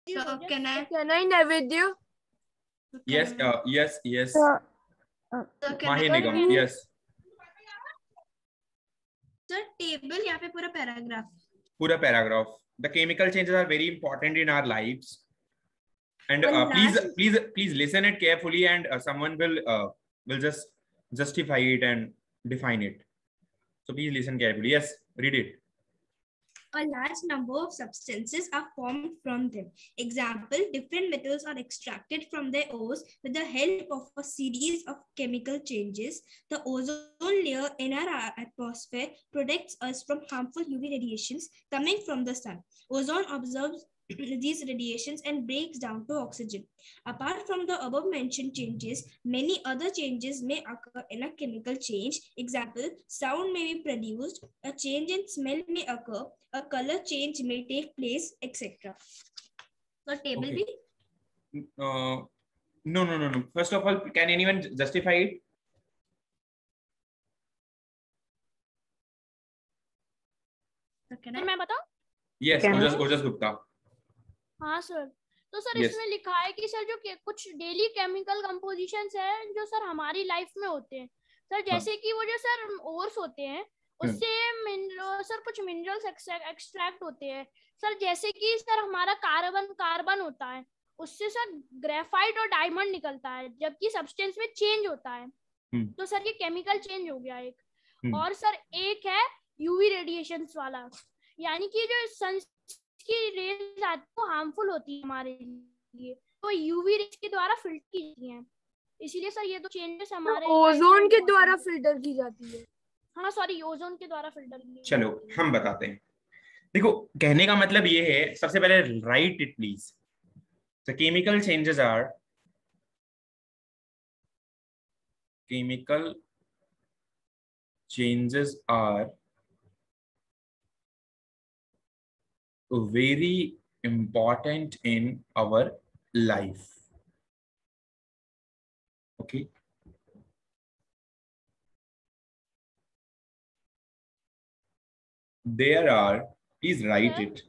So can I Naivedya? Yes, yes. So Mahi Nigam, yes. Sir, table या फिर पूरा paragraph? पूरा paragraph. The chemical changes are very important in our lives. And please listen it carefully, and someone will just justify it and define it. So please listen carefully. Yes, read it. A large number of substances are formed from them. Example, different metals are extracted from their ores with the help of a series of chemical changes. The ozone layer in our atmosphere protects us from harmful UV radiations coming from the sun. Ozone absorbs these radiations and breaks down to oxygen. Apart from the above mentioned changes, many other changes may occur in a chemical change. Example, sound may be produced, a change in smell may occur, a color change may take place, etc. So table Okay. B? No. First of all, can anyone justify it? मैं बताऊं? Yes, Ojas Gupta. हाँ sir, तो sir Yes. इसमें लिखा है कि sir जो कुछ डेली केमिकल कंपोजिशंस है जो सर हमारी लाइफ में होते हैं सर, जैसे कि वो जो सर ओर्स होते हैं उससे सर कुछ मिनरल्स एक्सट्रैक्ट होते हैं सर, जैसे कि सर हमारा कार्बन होता है, उससे सर ग्रेफाइट और डायमंड निकलता है, जबकि सब्सटेंस में चेंज होता है। तो सर ये केमिकल चेंज हो गया एक। और सर एक है यूवी रेडिएशंस वाला, यानी कि जो सन की रेज आती है वो हार्मफुल होती है हमारे लिए, तो यूवी रेज के द्वारा फिल्टर की जाती हैं, इसीलिए सर ये दो चेंजेस हमारे ओजोन के द्वारा फिल्टर की जाती है। हाँ सॉरी, ओजोन के द्वारा फिल्टर की। चलो हम बताते हैं। देखो, कहने का मतलब ये है, सबसे पहले write it please. The chemical changes are very important in our life. Okay. There are, please write it.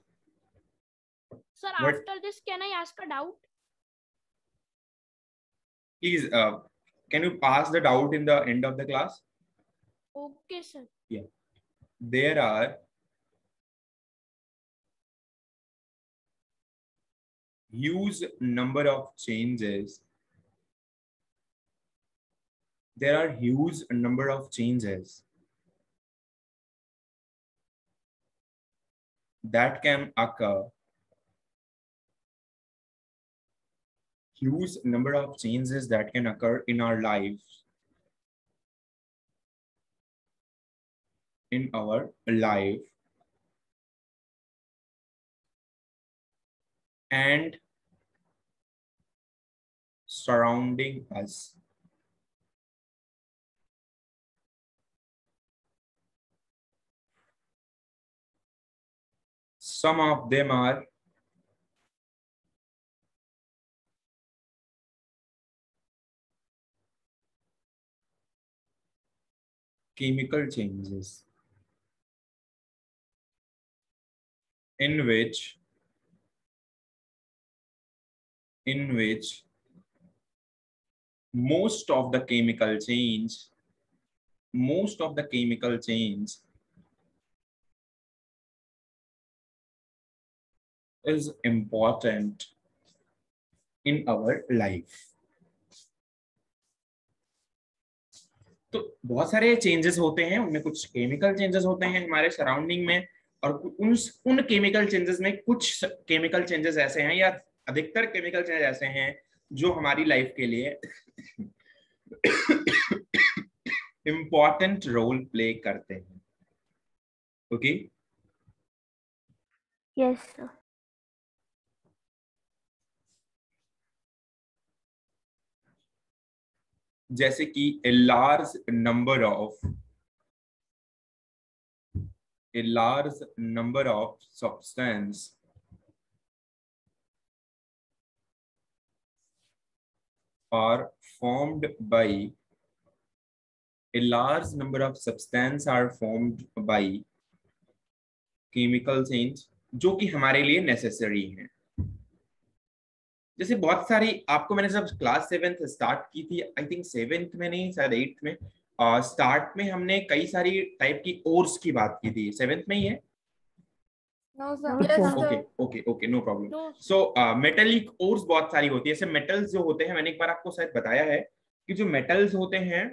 Sir, after this, can I ask a doubt? Please, can you pass the doubt in the end of the class? Okay, sir. Yeah. There are huge number of changes. There are huge number of changes that can occur. Huge number of changes that can occur in our lives. In our life. And surrounding us. Some of them are chemical changes in which most of the chemical change is important in our life. तो बहुत सारे changes होते हैं, उनमें कुछ chemical changes होते हैं हमारे सराउंडिंग में, और उन केमिकल चेंजेस में कुछ केमिकल चेंजेस ऐसे हैं या अधिकतर केमिकल चेंजेस ऐसे हैं जो हमारी लाइफ के लिए इम्पोर्टेंट रोल प्ले करते हैं। Okay, yes sir. जैसे कि a large number of substance are formed by chemical change जो कि हमारे लिए नेसेसरी हैं। जैसे बहुत सारी आपको मैंने जब क्लास 7th स्टार्ट की थी, आई थिंक 7th में नहीं शायद 8th में, स्टार्ट में हमने कई सारी टाइप की ओर्स की बात की थी। 7th में ही है? Okay okay okay, no problem. So metallic ores बहुत सारी होती है। ऐसे मेटल्स जो होते हैं, मैंने एक बार आपको शायद बताया है कि जो मेटल्स होते हैं,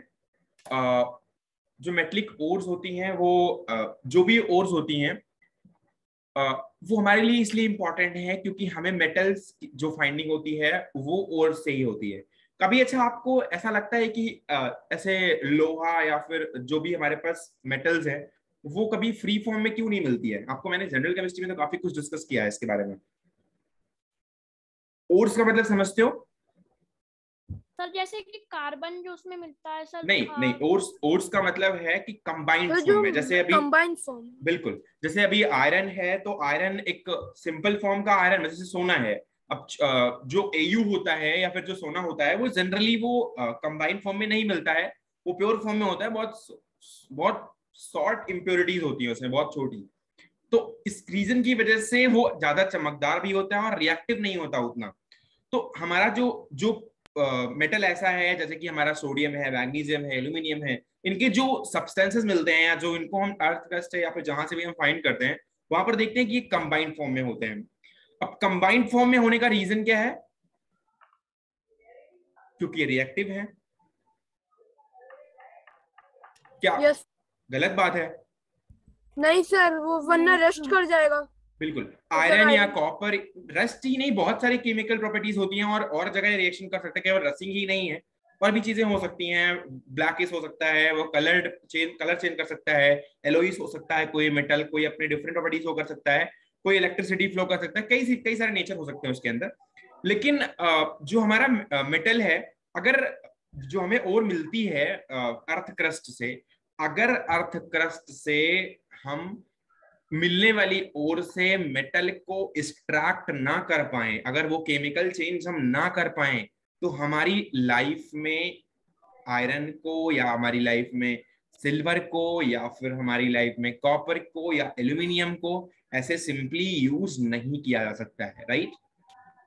जो मेटलिक ओर्स होती हैं, वो जो भी ओर्स होती हैं वो हमारे लिए इसलिए इंपॉर्टेंट है क्योंकि हमें मेटल्स जो फाइंडिंग होती है वो ओर से ही होती है। कभी अच्छा आपको ऐसा लगता है कि ऐसे लोहा या फिर जो भी हमारे पास मेटल्स है वो कभी फ्री फॉर्म में क्यों नहीं मिलती है? आपको मैंने जनरल केमिस्ट्री में तो काफी कुछ डिस्कस किया है इसके बारे में। ओर्स का मतलब समझते हो सर? जैसे कि कार्बन जो उसमें मिलता है सर। नहीं नहीं, ओर्स का मतलब है कि कंबाइंड फॉर्म में। जैसे अभी कंबाइंड फॉर्म, बिल्कुल, जैसे अभी आयरन है तो आयरन एक सिंपल फॉर्म का आयरन, जैसे सोना है। अब जो एयू होता है या फिर जो सोना होता है वो जनरली वो कंबाइंड फॉर्म में नहीं मिलता है, वो प्योर फॉर्म में होता है। बहुत बहुत शॉर्ट इम्प्योरिटीज होती है उसमें, बहुत छोटी। तो इस रीजन की वजह से वो ज्यादा चमकदार भी होता है और रिएक्टिव नहीं होता उतना। तो हमारा जो जो मेटल ऐसा है जैसे कि हमारा सोडियम है, मैग्नीशियम है, एल्यूमिनियम है, इनके जो सब्सटेंसेस मिलते हैं या जो इनको हम अर्थ क्रस्ट है या फिर जहां से भी हम फाइंड करते हैं वहां पर देखते हैं कि कंबाइंड फॉर्म में होते हैं। अब कंबाइंड फॉर्म में होने का रीजन क्या है? क्योंकि ये रिएक्टिव है। क्या यस गलत बात है? नहीं सर, वो वरना रेस्ट कर जाएगा। बिल्कुल, आयरन या कॉपर रस्ट ही नहीं, बहुत सारी केमिकल प्रॉपर्टीज होती हैं और जगह रिएक्शन कर सकते हैं। केवल रस्टिंग ही नहीं है, और भी चीजें हो सकती हैं। ब्लैकिश हो सकता है, वो कलर चेंज कर सकता है, एलोइस हो सकता है, कोई मेटल कोई अपने डिफरेंट प्रॉपर्टीज हो कर सकता है, कोई इलेक्ट्रिसिटी फ्लो कर सकता है, कई सारे नेचर हो सकते हैं उसके अंदर। लेकिन जो हमारा मेटल है, अगर जो हमें और मिलती है अर्थ क्रस्ट से, अगर अर्थ क्रस्ट से हम मिलने वाली ओर से मेटल को एक्सट्रैक्ट ना कर पाए, अगर वो केमिकल चेंज हम ना कर पाए, तो हमारी लाइफ में आयरन को या हमारी लाइफ में सिल्वर को या फिर हमारी लाइफ में कॉपर को या एल्यूमिनियम को ऐसे सिंपली यूज नहीं किया जा सकता है, राइट?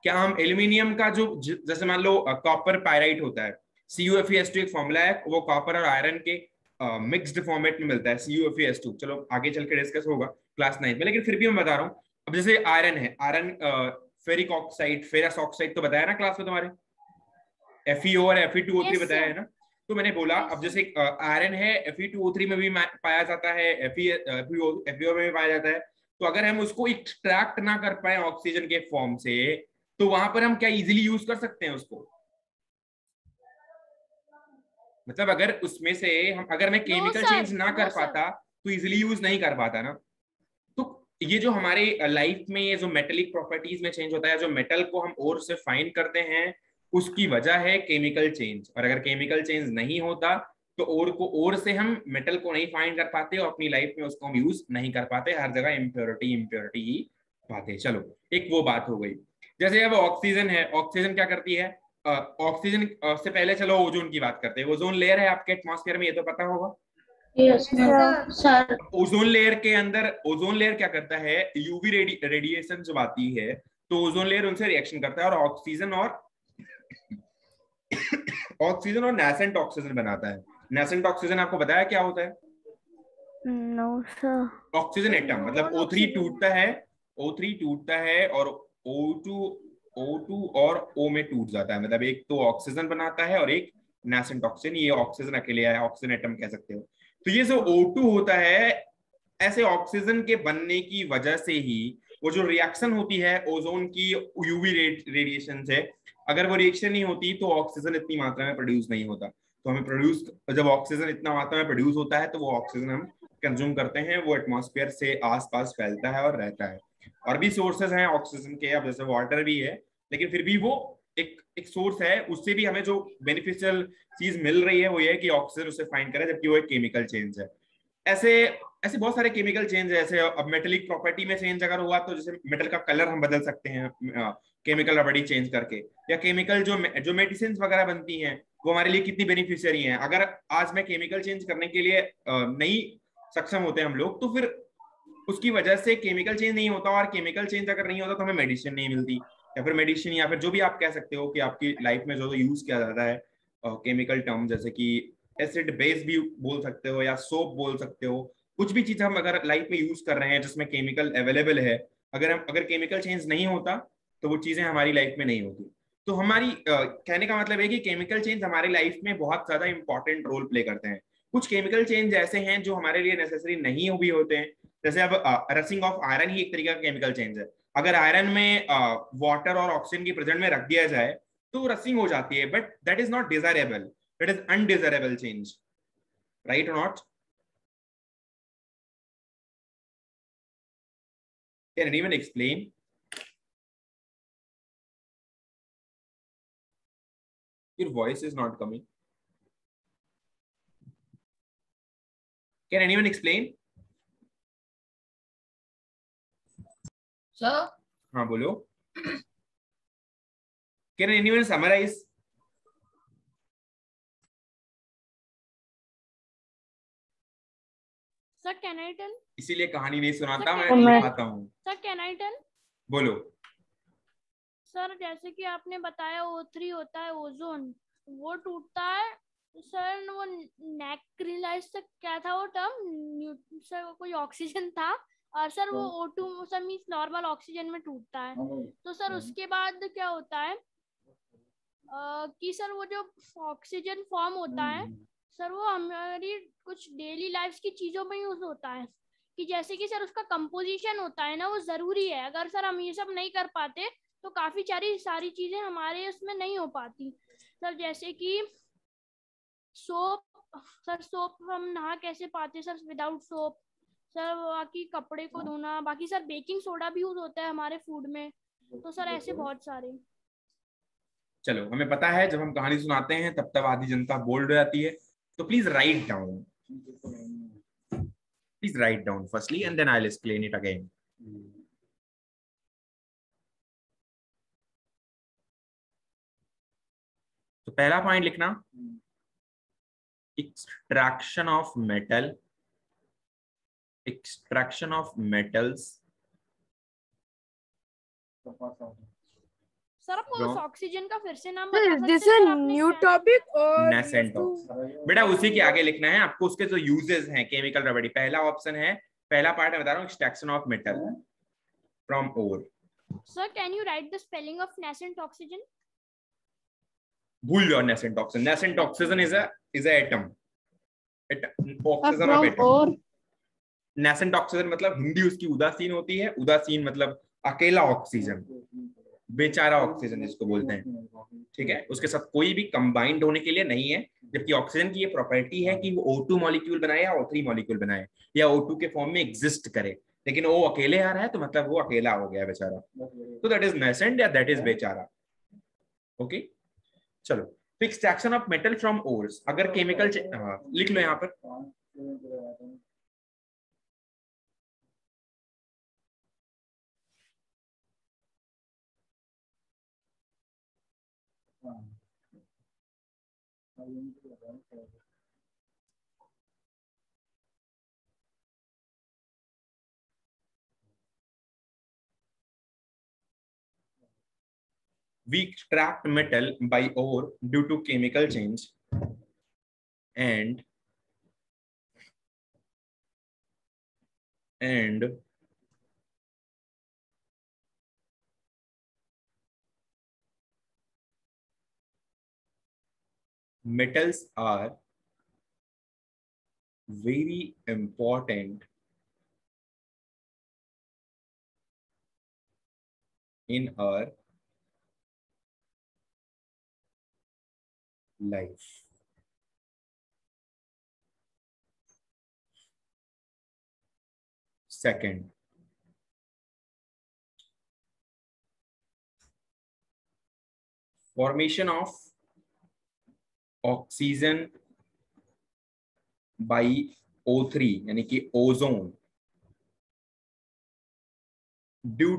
क्या हम एल्यूमिनियम का जो जैसे मान लो कॉपर पायराइट होता है, CuFeS2 एक फॉर्मूला है, वो कॉपर और आयरन के मिक्स्ड फॉर्मेट में मिलता है, CuFeS2। चलो आगे चल के डिस्कस होगा क्लास 9 में, लेकिन फिर भी मैं बता रहा हूँ। अब जैसे आयरन है, iron ferric oxide, ferrous oxide तो बताया ना क्लास में तुम्हारे, FeO और Fe2O3 बताया है ना? तो मैंने बोला अब जैसे आयरन है, Fe2O3 में भी पाया जाता है, FeO में भी पाया जाता है। तो अगर हम उसको एक्सट्रैक्ट ना कर पाए ऑक्सीजन के फॉर्म से, तो वहां पर हम क्या इजीली यूज कर सकते हैं उसको? मतलब अगर उसमें से अगर मैं केमिकल चेंज ना कर पाता तो इजीली यूज नहीं कर पाता ना। तो ये जो हमारे लाइफ में ये जो मेटेलिक प्रॉपर्टीज में चेंज होता है, जो मेटल को हम और से फाइंड करते हैं, उसकी वजह है केमिकल चेंज। और अगर केमिकल चेंज नहीं होता तो और से हम मेटल को नहीं फाइंड कर पाते और अपनी लाइफ में उसको हम यूज नहीं कर पाते, हर जगह इम्प्योरिटी ही पाते। चलो एक वो बात हो गई। जैसे अब ऑक्सीजन है, ऑक्सीजन क्या करती है? ऑक्सीजन से पहले चलो ओजोन की बात करते हैं। ओजोन लेयर है आपके एटमॉस्फेयर में, ये तो पता होगा। ओजोन लेयर के अंदर, ओजोन लेयर क्या करता है? यूवी रेडिएशन जब आती है तो ओजोन लेयर उनसे रिएक्शन करता है और ऑक्सीजन और नेसेंट ऑक्सीजन बनाता है। नेसेंट ऑक्सीजन आपको बताया क्या होता है? No sir. ऑक्सीजन एटम, मतलब O3 टूटता है और O2 और O में टूट जाता है। मतलब एक तो ऑक्सीजन बनाता है और एक नेसेंट ऑक्सीजन, ये ऑक्सीजन अकेले है, ऑक्सीजन एटम कह सकते हो। तो ये जो O2 होता है, ऐसे ऑक्सीजन के बनने की वजह से ही वो जो रिएक्शन होती है ओजोन की यूवी रेडिएशन से, अगर वो रिएक्शन नहीं होती तो ऑक्सीजन इतनी मात्रा में प्रोड्यूस नहीं होता। तो हमें जब ऑक्सीजन इतना मात्रा में प्रोड्यूस होता है तो वो ऑक्सीजन हम कंज्यूम करते हैं, वो एटमॉस्फेयर से आसपास फैलता है और रहता है। और भी सोर्सेज हैं ऑक्सीजन के, अब जैसे वाटर भी है, लेकिन फिर भी वो एक सोर्स है। उससे भी हमें जो बेनिफिशियल चीज मिल रही है वो ये है कि ऑक्सीजन उसे फाइंड करे, जबकि वो एक केमिकल चेंज है। ऐसे बहुत सारे केमिकल चेंज है। जैसे अब मेटेलिक प्रॉपर्टी में चेंज अगर हुआ तो जैसे मेटल का कलर हम बदल सकते हैं केमिकल प्रॉपर्टी चेंज करके, या केमिकल जो मेडिसिन वगैरह बनती हैं वो हमारे लिए कितनी बेनिफिशियरी हैं। अगर आज में केमिकल चेंज करने के लिए नहीं सक्षम होते हम लोग, तो फिर उसकी वजह से केमिकल चेंज नहीं होता, और केमिकल चेंज अगर नहीं होता तो हमें मेडिसिन नहीं मिलती। या फिर मेडिसिन, या फिर जो भी आप कह सकते हो कि आपकी लाइफ में जो यूज किया जाता है केमिकल टर्म, जैसे कि एसिड बेस भी बोल सकते हो या सोप बोल सकते हो, कुछ भी चीज हम अगर लाइफ में यूज कर रहे हैं जिसमें केमिकल अवेलेबल है, अगर केमिकल चेंज नहीं होता तो वो चीजें हमारी लाइफ में नहीं होती। तो हमारी कहने का मतलब है कि केमिकल चेंज हमारी लाइफ में बहुत ज्यादा इंपॉर्टेंट रोल प्ले करते हैं। कुछ केमिकल चेंज ऐसे हैं जो हमारे लिए नेसेसरी नहीं भी होते हैं, जैसे अब रसिंग ऑफ आयरन ही एक तरीके का केमिकल चेंज है। अगर आयरन में वाटर और ऑक्सीजन की प्रेजेंट में रख दिया जाए तो रसिंग हो जाती है, but that is not desirable, that is undesirable change, right और not? Can anyone explain? Your voice is not coming. Can anyone explain? Sir? हाँ बोलो. Can anyone summarize? Sir, can I tell? इसीलिए कहानी नहीं सुनाता, मैं Sir, लिखाता हूँ. Sir, can I tell? बोलो. सर जैसे कि आपने बताया O3 होता है ओजोन, वो टूटता है सर, वो नैक्रिलाइज से क्या था वो टर्म सर, कोई ऑक्सीजन था, और सर वो O2 sir means normal oxygen में टूटता है। तो सर उसके बाद क्या होता है कि सर वो जो ऑक्सीजन फॉर्म होता है सर, वो हमारी कुछ डेली लाइफ की चीजों में यूज होता है, कि जैसे कि सर उसका कंपोजिशन होता है ना, वो जरूरी है। अगर सर हम ये सब नहीं कर पाते तो काफी सारी चीजें हमारे उसमें नहीं हो पाती सर, जैसे कि सोप। सर सोप हम नहा कैसे पाते सर विदाउट सोप? सर बाकी कपड़े को धोना, बाकी सर बेकिंग सोडा भी यूज होता है हमारे फूड में। तो सर ऐसे बहुत सारे। चलो, हमें पता है जब हम कहानी सुनाते हैं तब तब आधी जनता बोल्ड हो जाती है, तो please write down, please write down firstly and then I will explain it again. तो पहला पॉइंट लिखना, extraction of metal, extraction of metals sir आपको उस ऑक्सीजन का फिर से नाम Sir, बता is this सकते a हैं? new topic or nascent बेटा उसी के आगे लिखना है आपको, उसके जो यूजेस हैं केमिकल रेमेडी। पहला ऑप्शन है, पहला पार्ट मैं बता रहा हूँ, extraction of metal from ore. Sir can you write the spelling of nascent oxygen? भूल जाओ nascent oxygen. Nascent oxygen is a atom, oxygen of atom. Nascent oxygen मतलब हिंदी उसकी उदासीन होती है, उदासीन मतलब अकेला ऑक्सीजन, बेचारा ऑक्सीजन जिसको बोलते हैं, ठीक है। उसके साथ कोई भी कंबाइंड होने के लिए नहीं है, जबकि ऑक्सीजन की ये प्रॉपर्टी है कि वो O2 मॉलिक्यूल बनाए या O3 मॉलिक्यूल बनाए या O2 के फॉर्म में एग्जिस्ट करे, लेकिन वो अकेले आ रहा है तो मतलब वो अकेला हो गया बेचारा, तो दैट इज नेसेंट या दैट इज बेचारा। ओके चलो, तो extraction of metal from ores, अगर केमिकल लिख लो यहाँ पर, we extract metal by ore due to chemical change and metals are very important in our life. Second, formation of oxygen by O3 यानी कि ozone due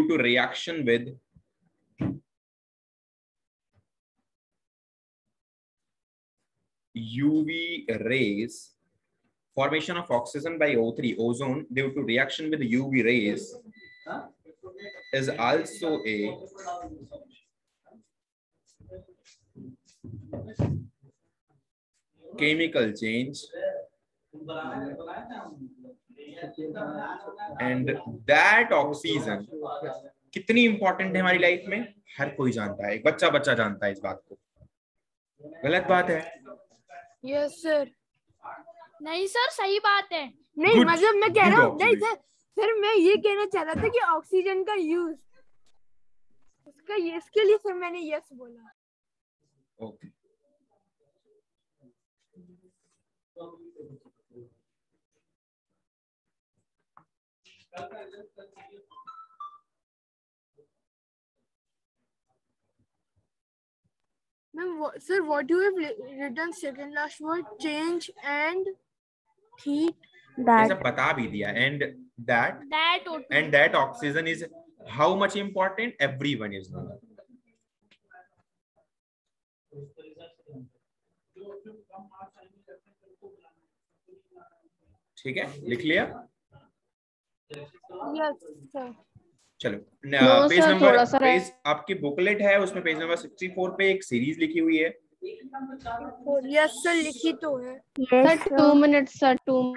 to reaction with UV rays, formation of oxygen by O3 ozone due to reaction with UV rays is also a chemical change, and that oxygen कितनी important है हमारी life में, हर कोई जानता है, एक बच्चा बच्चा जानता है इस बात को। गलत बात है? Yes sir. नहीं सर, सही बात है। नहीं Good. मतलब मैं कह रहा हूँ, Good नहीं सर, सर मैं ये कहना चाह रहा था कि ऑक्सीजन का यूज उसका, इसके लिए सर मैंने यस बोला। Okay Sir, what you have written second last word, change and heat. ऐसा बता भी दिया, and that O2. and that oxygen is how much important, everyone is knowing. ठीक है, लिख लिया? Yes sir. चलो पेज नंबर, पेज आपकी बुकलेट है उसमें पेज नंबर 64 पे एक सीरीज लिखी हुई है। यस सर, लिखी तो है। Sir 2 minutes sir, 2।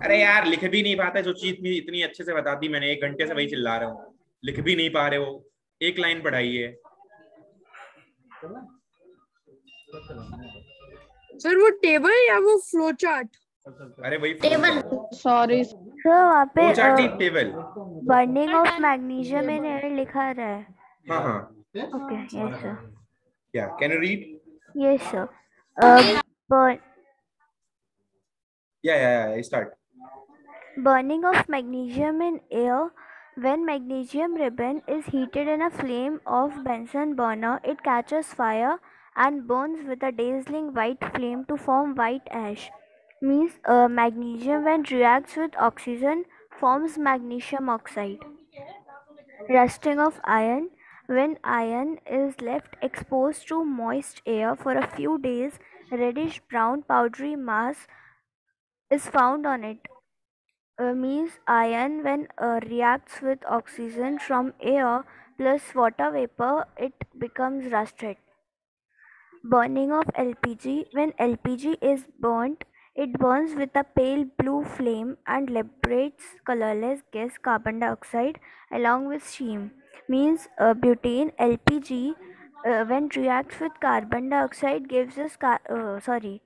अरे यार लिख भी नहीं पाता, जो चीज इतनी अच्छे से बता दी मैंने, 1 घंटे से वही चिल्ला रहा हूँ, लिख भी नहीं पा रहे हो, एक लाइन पढ़ाई है। सर वो टेबल या वो फ्लो चार्ट? अरे वही टेबल, सॉरी सर वहाँ पे table burning of magnesium in air लिखा रहा है। हाँ हाँ ओके यस सर। क्या can you read? Yes sir. या start. Burning of magnesium in air. When magnesium ribbon is heated in a flame of Bunsen burner, it catches fire and burns with a dazzling white flame to form white ash. Means magnesium, when reacts with oxygen, forms magnesium oxide. Rusting of iron. When iron is left exposed to moist air for a few days, reddish brown powdery mass is found on it. Means iron, when reacts with oxygen from air plus water vapor, it becomes rusted. Burning of LPG. When LPG is burnt, it burns with a pale blue flame and liberates colorless gas carbon dioxide along with steam. Means butane LPG when reacts with carbon dioxide gives us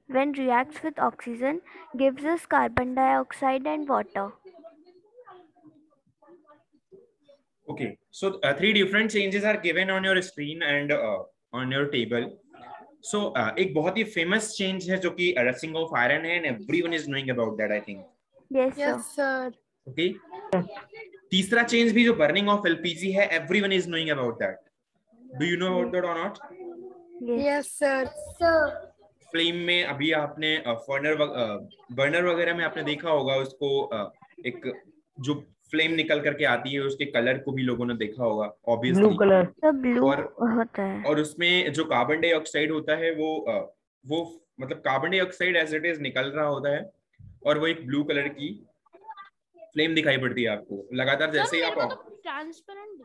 when reacts with oxygen gives us carbon dioxide and water. Okay, so 3 different changes are given on your screen and on your table. So एक बहुत ही famous change है जो कि rushing of iron है, and everyone is knowing about that, I think. Yes sir. Okay. तीसरा change भी जो burning of LPG है, everyone is knowing about that. Do you know about that or not? Yes sir. Flame में अभी आपने burner वगैरह में आपने देखा होगा उसको, एक जो फ्लेम निकल करके आती है उसके कलर को भी लोगों ने देखा होगा, ऑब्वियसली ब्लू कलर। ब्लू होता है। और उसमें जो कार्बन डाइऑक्साइड होता है वो मतलब carbon dioxide as it is निकल रहा होता है और वो एक ब्लू कलर की फ्लेम दिखाई पड़ती है आपको लगातार, जैसे ही आप ट्रांसपेरेंट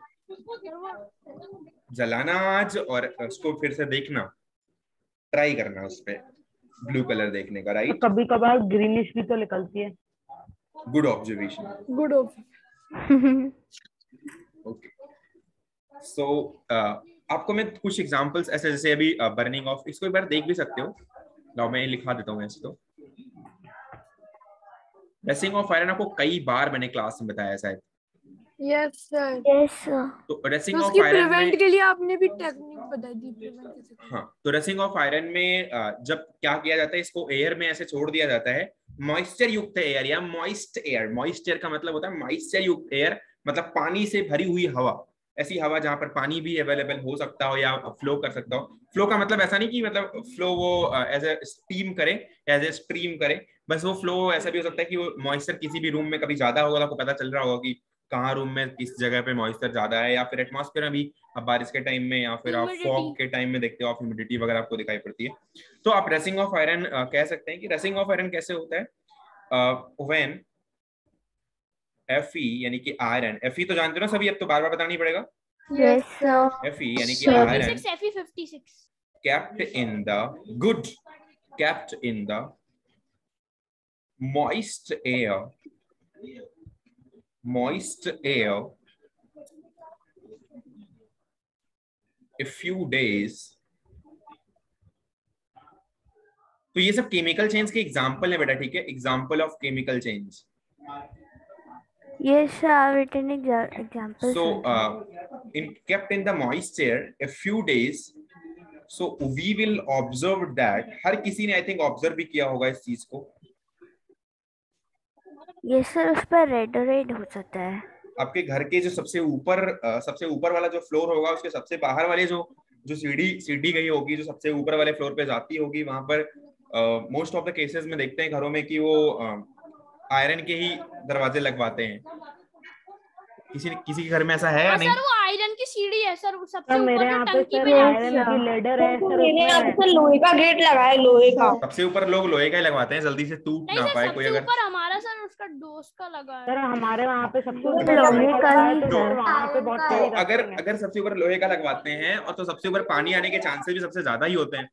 जलाना आज और उसको फिर से देखना, ट्राई करना उस पे ब्लू कलर देखने का, राइट? कभी कभार ग्रीनिश भी तो निकलती है। Good observation. Good observation. Okay, so आपको मैं कुछ एग्जांपल्स ऐसे, जैसे अभी बर्निंग ऑफ, इसको एक बार देख भी सकते हो, लाओ मैं लिखा देता हूँ ऐसे। तो रसिंग ऑफ आयरन आपको कई बार मैंने क्लास में बताया शायद। Yes sir. तो रसिंग ऑफ उसकी आयरन प्रिवेंट के लिए आपने भी टेक्निक बताई थी, प्रिवेंट कैसे। हाँ, तो रसिंग ऑफ आयरन में जब क्या किया जाता है, इसको एयर में ऐसे छोड़ दिया जाता है, मॉइस्चर युक्त एयर या मॉइस्ट एयर। मॉइस्चर का मतलब होता है मॉइस्चर युक्त एयर, मतलब पानी से भरी हुई हवा, ऐसी हवा जहां पर पानी भी अवेलेबल हो सकता हो या फ्लो कर सकता हो। फ्लो का मतलब ऐसा नहीं कि मतलब फ्लो वो एज ए स्टीम करे, एज ए स्ट्रीम करे, बस वो फ्लो ऐसा भी हो सकता है कि वो मॉइस्चर किसी भी रूम में कभी ज्यादा होगा, आपको पता चल रहा होगा कि कहाँ रूम में किस जगह पे मॉइस्चर ज्यादा है, या फिर एटमॉस्फेयर में भी आप बारिश के टाइम में या फिर आप फॉग के टाइम में देखते हो, आप ह्यूमिडिटी वगैरह आपको दिखाई पड़ती है। तो आप रसिंग ऑफ आयरन कह सकते हैं कि रसिंग ऑफ आयरन कैसे होता है, व्हेन Fe यानी कि आयरन, Fe तो जानते हो ना सभी, अब तो बार बार बताना नहीं पड़ेगा। Yes, sir. Fe यानी कि Sir. Iron Fe56 kept in the moist air a few days. तो ये सब केमिकल चेंज के एग्जांपल है बेटा, ठीक है, example of chemical change. Yes, sir. I've written examples. So also. kept in the moist air a few days. So we will observe that. हर किसी ने आई थिंक ऑब्जर्व भी किया होगा इस चीज को. Yes, sir. उस पर रेड हो सकता है. आपके घर के जो सबसे ऊपर वाला जो फ्लोर होगा, उसके सबसे बाहर वाले जो सीढ़ी गई होगी, जो सबसे ऊपर वाले फ्लोर पे जाती होगी, वहां पर मोस्ट ऑफ द केसेस में देखते हैं घरों में कि वो आयरन के ही दरवाजे लगवाते हैं. किसी के घर में ऐसा है या नहीं? सर वो आयरन की सीढ़ी है सर, सबसे सर ऊपर मेरे जो यहाँ पे टंकी सर पे आयरन की लेडर है सर, मेरे यहाँ पे उसमें सर लोहे का गेट लगा है, लोहे का. सबसे ऊपर लोग लोहे का ही लगवाते हैं, जल्दी से टूट नहीं ना सर, पाए कोई. सबसे अगर ऊपर हमारा सर उसका डोस का लगा सर है. हमारे वहाँ पे सबसे लोहे ऊपर का लोहे ही का है, तो है. सर वहाँ पे बहुत तो सारी अगर रखते हैं. अगर सबसे ऊपर लोहे का लगवाते हैं और तो सबसे ऊपर पानी आने के चांसेस भी सबसे ज्यादा ही होते हैं.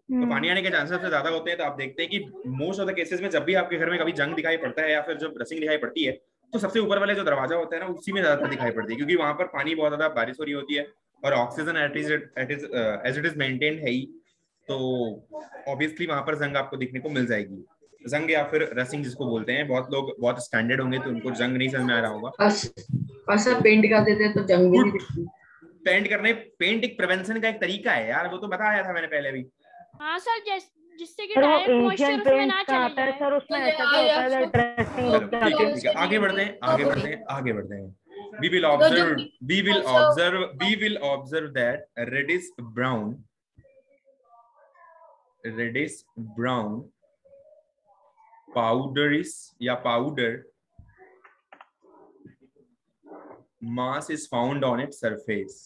तो पानी आने के चांसेस सबसे ज्यादा होते हैं. तो आप देखते हैं कि मोस्ट ऑफ द केसेस में जब भी आपके घर में कभी जंग दिखाई पड़ता है या फिर जब रसिंग दिखाई पड़ती है, तो सबसे ऊपर वाले जो दरवाजा होता है ना, उसी में ज्यादातर दिखाई पड़ती है, क्योंकि वहां पर पानी बहुत ज्यादा बारिश हो रही होती है और oxygen as it is maintained है ही. तो ऑब्वियसली वहां पर जंग आपको दिखने को मिल जाएगी. जंग या फिर रसिंग जिसको बोलते हैं. बहुत लोग बहुत स्टैंडर्ड होंगे तो उनको जंग नहीं समझ में आ रहा होगा. और सर पेंट कर देते हैं तो जंग भी नहीं दिखती. पेंट एक प्रिवेंशन का एक तरीका है यार, वो तो बताया था मैंने पहले भी. हाँ सर, जिससे कि सर वो डायरेक्ट मॉइस्चर एशियन उसमें ना पेंट चले आता है जाए. सर, उसमें ऐसा क्या होता है ड्रेसिंग चलो ठीक है, आगे बढ़ते हैं. We will observe that reddish brown powderish या powder mass is found on its surface.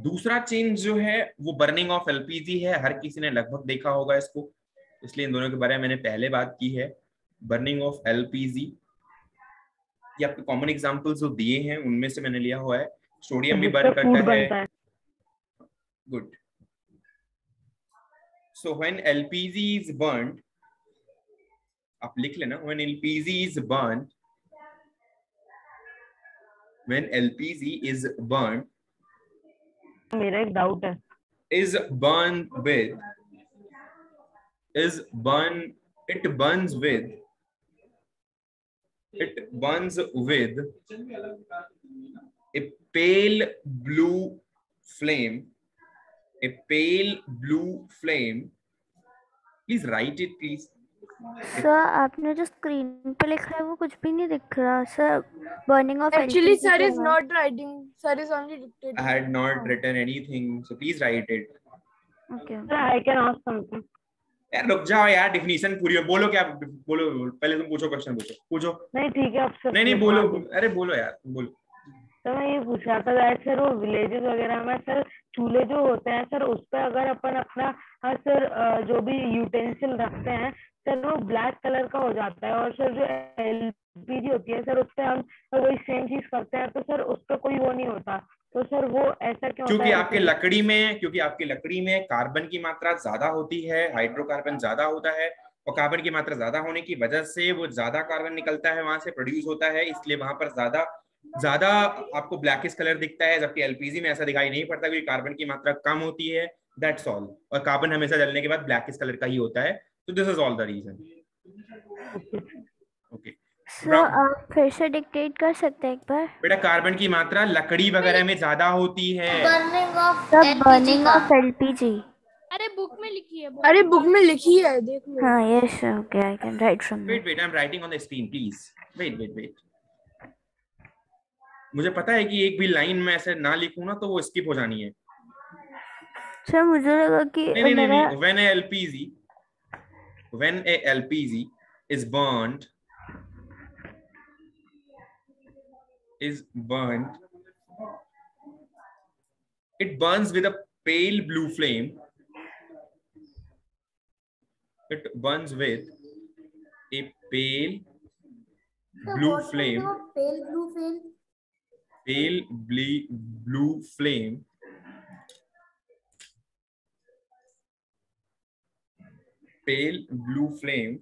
दूसरा चेंज जो है वो बर्निंग ऑफ एलपीजी है. हर किसी ने लगभग देखा होगा इसको, इसलिए इन दोनों के बारे में मैंने पहले बात की है. बर्निंग ऑफ एलपीजी, ये आपके कॉमन एग्जांपल्स जो दिए हैं उनमें से मैंने लिया हुआ है. सोडियम भी बर्न करता है. Good. So when LPG is burned, आप लिख लेना, व्हेन एलपीजी इज बर्न्ड, मेरा एक डाउट है. it burns with a pale blue flame. Please write it, please. Sir आपने जो स्क्रीन पे लिखा है वो कुछ भी नहीं दिख रहा sir. Burning of Actually, sir is not writing. Sir is only dictating. I had not written anything, so please write it. Okay. Sir, I can ask something. यार रुक जाओ यार, डेफिनेशन पूरी हो. बोलो क्या बोलो, पहले तुम पूछो, क्वेश्चन पूछो. नहीं ठीक है, अब सर नहीं बोलो, अरे बोलो यार, बोलो. तो मैं ये पूछ रहा था दैट सर वो विलेजेस वगैरह में सर चूल्हे जो होते हैं सर, उस पर अगर अपन अपना सर जो भी यूटेंसिल रखते हैं सर, वो ब्लैक कलर का हो जाता है. और सर जो एलपीजी होती है सर, उस पर हम वही सेम चीज करते हैं तो सर उस पर कोई वो नहीं होता. तो सर वो ऐसा क्यों? क्योंकि आपके लकड़ी में कार्बन की मात्रा ज्यादा होती है, हाइड्रोकार्बन ज्यादा होता है, और कार्बन की मात्रा ज्यादा होने की वजह से वो ज्यादा कार्बन निकलता है, वहां से प्रोड्यूस होता है, इसलिए वहां पर ज्यादा आपको ब्लैकिश कलर दिखता है. जबकि एलपीजी में ऐसा दिखाई नहीं पड़ता क्योंकि कार्बन की मात्रा कम होती है. That's all. और कार्बन हमेशा जलने के बाद ब्लैकिश कलर का ही होता है. तो this is all the reason. Okay sir आप फिर से डिक्टेट कर सकते हैं एक बार? बेटा कार्बन की मात्रा लकड़ी वगैरह में ज्यादा होती है. Burning of LPG. अरे बुक में लिखी है. अरे बुक में लिखी है, देख लो. हाँ yes okay, I can write from. Wait I am writing on the screen please. Wait. मुझे पता है कि एक भी लाइन में ऐसे ना लिखूं ना तो वो स्किप हो जानी है. सर मुझे लगा कि नहीं. when a LPG is burned, it burns with a pale blue flame. It burns with a pale blue flame. Pale blue flame. Pale blue flame. Pale blue flame.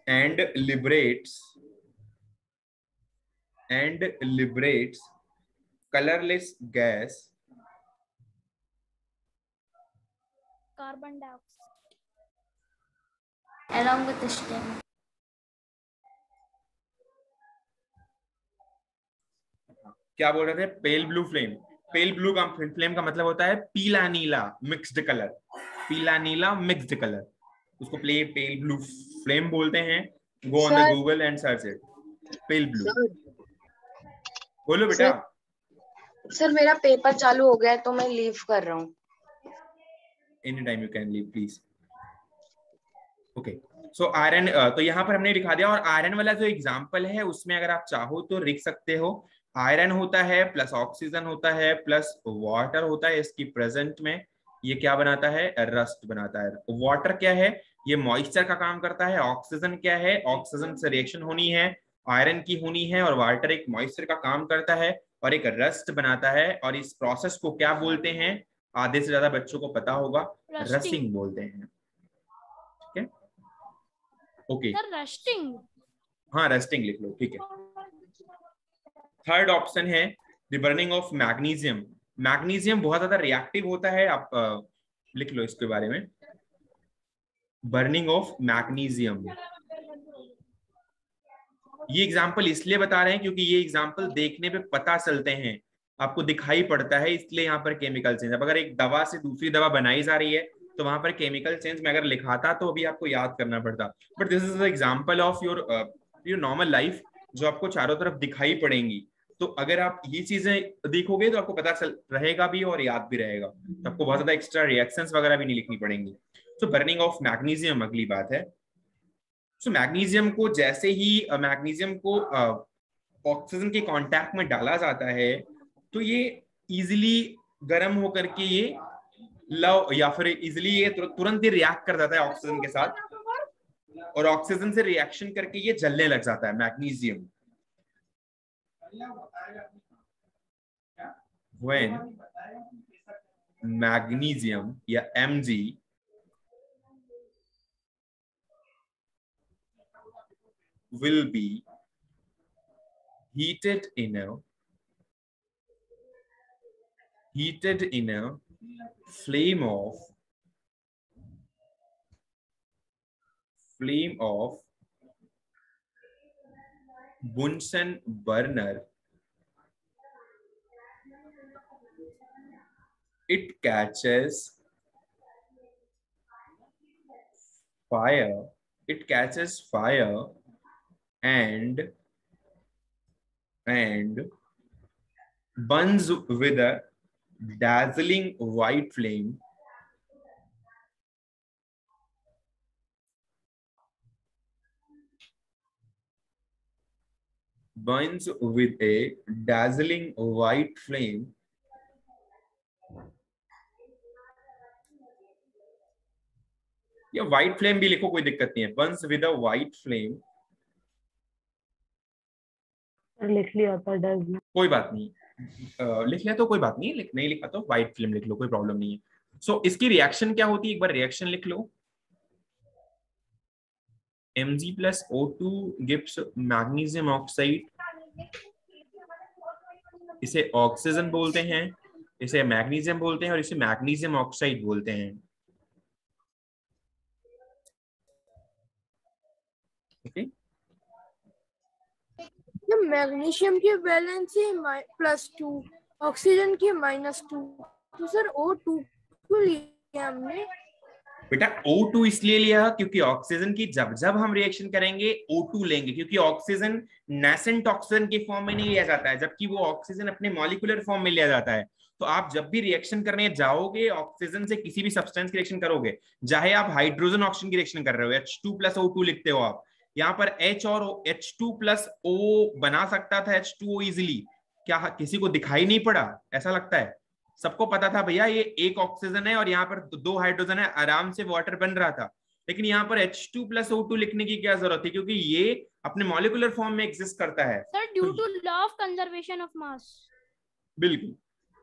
And liberates colorless gas, carbon dioxide along with the stem. क्या बोल रहे थे? Pale blue flame. Pale blue का flame का मतलब होता है पीला नीला मिक्स्ड कलर. पीला नीला मिक्स्ड कलर, उसको पेल ब्लू फ्लेम बोलते हैं. Go on the Google and search it. Pale blue. बोलो बेटा. सर मेरा पेपर चालू हो गया है तो मैं लीव कर रहा हूँ. Any time you can leave please. Okay, so iron, तो यहाँ पर हमने दिखा दिया. और आयरन वाला जो एग्जांपल है उसमें अगर आप चाहो तो लिख सकते हो. आयरन होता है प्लस ऑक्सीजन होता है प्लस वाटर होता है. इसकी प्रेजेंट में ये क्या बनाता है? रस्ट बनाता है. वाटर क्या है? ये मॉइस्चर का काम करता है. ऑक्सीजन क्या है? ऑक्सीजन से रिएक्शन होनी है, आयरन की होनी है, और वाटर एक मॉइस्चर का काम करता है और एक रस्ट बनाता है. और इस प्रोसेस को क्या बोलते हैं? आधे से ज्यादा बच्चों को पता होगा, रस्टिंग बोलते हैं. ठीक है, ओके. रस्टिंग, हाँ रस्टिंग लिख लो. ठीक है. थर्ड ऑप्शन है the burning of magnesium. Magnesium बहुत ज्यादा रिएक्टिव होता है. आप लिख लो इसके बारे में. Burning of magnesium. ये एग्जांपल इसलिए बता रहे हैं क्योंकि ये एग्जांपल देखने पे पता चलते हैं, आपको दिखाई पड़ता है, इसलिए यहाँ पर केमिकल चेंज. अब अगर एक दवा से दूसरी दवा बनाई जा रही है तो वहां पर केमिकल चेंज में अगर लिखाता तो अभी आपको याद करना पड़ता. But this is example of your normal life जो आपको चारों तरफ दिखाई पड़ेंगी. तो अगर आप ये चीजें देखोगे तो आपको पता चल रहेगा भी और याद भी रहेगा. तो आपको बहुत ज्यादा एक्स्ट्रा रिएक्शंस वगैरह भी नहीं लिखनी पड़ेंगी. सो बर्निंग ऑफ मैग्नीशियम अगली बात है. सो मैग्नीशियम को जैसे ही मैग्नीशियम को ऑक्सीजन के कांटेक्ट में डाला जाता है तो ये इजीली गर्म होकर के ये लव या फिर इजीली ये तुरंत ही रिएक्ट कर जाता है ऑक्सीजन के साथ, और ऑक्सीजन से रिएक्शन करके ये जलने लग जाता है मैग्नीशियम. When magnesium या Mg will be heated in a flame of Bunsen burner, it catches fire and burns with a dazzling white flame. Burns with a dazzling white flame. या white flame भी लिखो, कोई दिक्कत नहीं है. Burns with a white flame. लिख लिया था, कोई बात नहीं. लिख लिया तो कोई बात नहीं, नहीं लिखा तो व्हाइट फ्लेम लिख लो, कोई प्रॉब्लम नहीं है. सो इसकी रिएक्शन क्या होती है? एक बार रिएक्शन लिख लो. Mg plus O2 gives magnesium oxide. इसे ऑक्सीजन बोलते हैं, इसे मैग्नीशियम बोलते हैं और इसे मैग्नीशियम ऑक्साइड बोलते हैं. ओके. मैग्नीशियम की वैलेंसी +2, ऑक्सीजन की -2, तो सर O2 क्यों लिया हमने? बेटा O2 इसलिए लिया क्योंकि ऑक्सीजन की जब हम रिएक्शन करेंगे O2 लेंगे, क्योंकि ऑक्सीजन नेसेंट ऑक्सीजन के फॉर्म में नहीं लिया जाता है, जबकि वो ऑक्सीजन अपने मॉलिक्यूलर फॉर्म में लिया जाता है. तो आप जब भी रिएक्शन करने जाओगे ऑक्सीजन से किसी भी सब्सटेंस की रिएक्शन करोगे, चाहे आप हाइड्रोजन ऑक्सीजन की रिएक्शन कर रहे हो, H2 + O2 लिखते हो आप, यहाँ पर H और H2 + O बना सकता था H2O इजिली, क्या किसी को दिखाई नहीं पड़ा? ऐसा लगता है सबको पता था भैया ये एक ऑक्सीजन है और यहाँ पर 2 हाइड्रोजन है, आराम से वाटर बन रहा था। लेकिन यहाँ पर H2+O2 लिखने की क्या जरूरत है, क्योंकि ये अपने मॉलिक्यूलर फॉर्म में एग्जिस्ट करता है sir due to law of conservation of mass. बिल्कुल।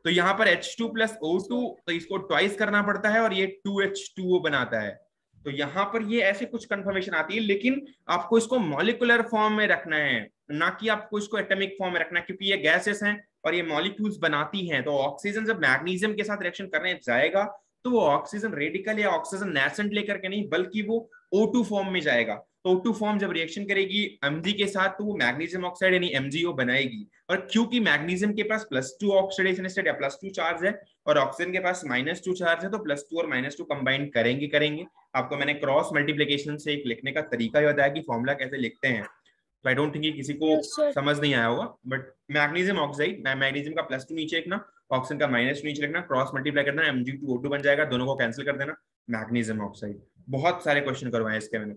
तो यहाँ पर H2+O2 तो इसको ट्वाइस करना पड़ता है और ये 2H2O बनाता है। तो यहाँ पर ये ऐसे कुछ कंफर्मेशन आती है, लेकिन आपको इसको मॉलिक्यूलर फॉर्म में रखना है, ना कि आपको इसको एटॉमिक फॉर्म में रखना है, क्योंकि ये गैसेस हैं और ये मॉलिक्यूल्स बनाती हैं। तो ऑक्सीजन जब मैग्नीशियम के साथ रिएक्शन करने जाएगा तो वो ऑक्सीजन रेडिकल या ऑक्सीजन नेसेंट लेकर के नहीं, बल्कि वो O2 फॉर्म में जाएगा। तो O2 फॉर्म जब रिएक्शन करेगी Mg के साथ तो वो मैग्नीशियम ऑक्साइड यानी MgO बनाएगी। और क्योंकि मैग्नीशियम के पास +2 ऑक्सीडेशन स्टेट या +2 चार्ज है और ऑक्सीजन के पास -2 चार्ज है, तो +2 और -2 कंबाइन करेंगे। आपको मैंने क्रॉस मल्टीप्लिकेशन से एक लिखने का तरीका ही बताया कि फॉर्मूला कैसे लिखते हैं। तो आई डोंट थिंक किसी को समझ नहीं आया होगा, बट मैग्नीशियम ऑक्साइड, मैग्नीशियम का +2 नीचे लिखना, ऑक्सीजन का -2 नीचे लिखना, क्रॉस मल्टीप्लाई करना, Mg2O2 बन जाएगा, दोनों को कैंसिल कर देना, मैग्नीशियम ऑक्साइड। बहुत सारे क्वेश्चन करवाए इसके मैंने।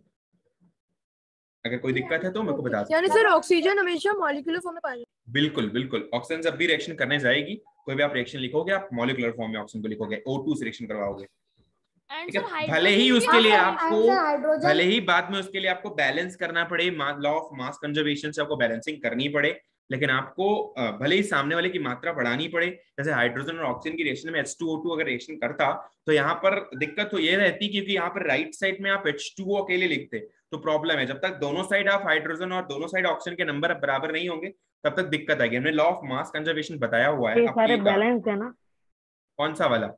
अगर कोई दिक्कत है तो मेरे को बता दो। यानी सर ऑक्सीजन हमेशा मॉलिक्यूलर फॉर्म में पाया जाता है? बिल्कुल बिल्कुल। ऑक्सीजन जब भी रिएक्शन करने जाएगी, कोई भी आप रिएक्शन लिखोगे, आप मॉलिक्यूलर फॉर्म में ऑक्सीजन को लिखोगे, O2 से रिएक्शन करवाओगे। ठीक है, भले ही उसके लिए आपको, भले ही बाद में उसके लिए आपको बैलेंस करना पड़े, लॉ ऑफ मास कंजर्वेशन से आपको बैलेंसिंग करनी पड़े, लेकिन आपको भले ही सामने वाले की मात्रा बढ़ानी पड़े। जैसे हाइड्रोजन और ऑक्सीजन की रिएक्शन में H2O2 अगर रिएक्शन करता तो यहाँ पर दिक्कत तो ये रहती, क्योंकि यहाँ पर राइट साइड में आप H2O अकेले लिखते तो प्रॉब्लम है। जब तक दोनों साइड आप हाइड्रोजन और दोनों साइड ऑक्सीजन के नंबर बराबर नहीं होंगे तब तक दिक्कत आएगी। हमने लॉ ऑफ मास कंजर्वेशन बताया हुआ है। सारे बैलेंस है ना? कौन सा वाला?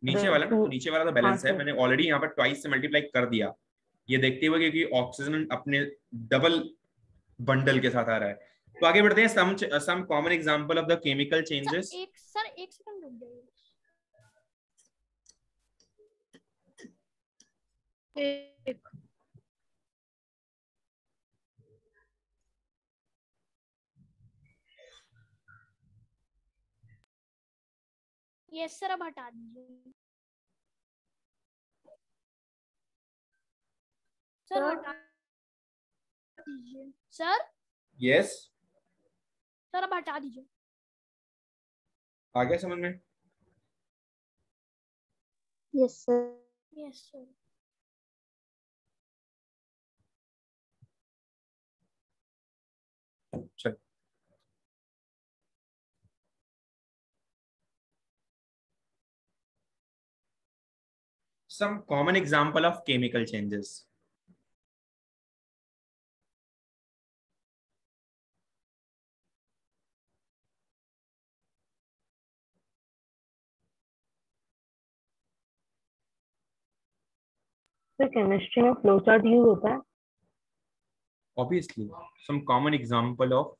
नीचे वाला ना? नीचे वाला तो बैलेंस है, मैंने ऑलरेडी यहाँ पर ट्वाइस से मल्टीप्लाई कर दिया, ये देखते हुए क्योंकि ऑक्सीजन अपने डबल बंडल के साथ आ रहा है। तो आगे बढ़ते हैं, some common example of the chemical changes. एक सेकंड रुक जाइए। यस सर, अब हटा दीजिए सर, हटा दीजिए सर। यस सर अब हटा दीजिए। आ गया समझ में? Yes sir. Yes sir. चल, some common example of chemical changes. Sir chemistry में फ्लो चार्ट यूज होता है? Obviously, some common example of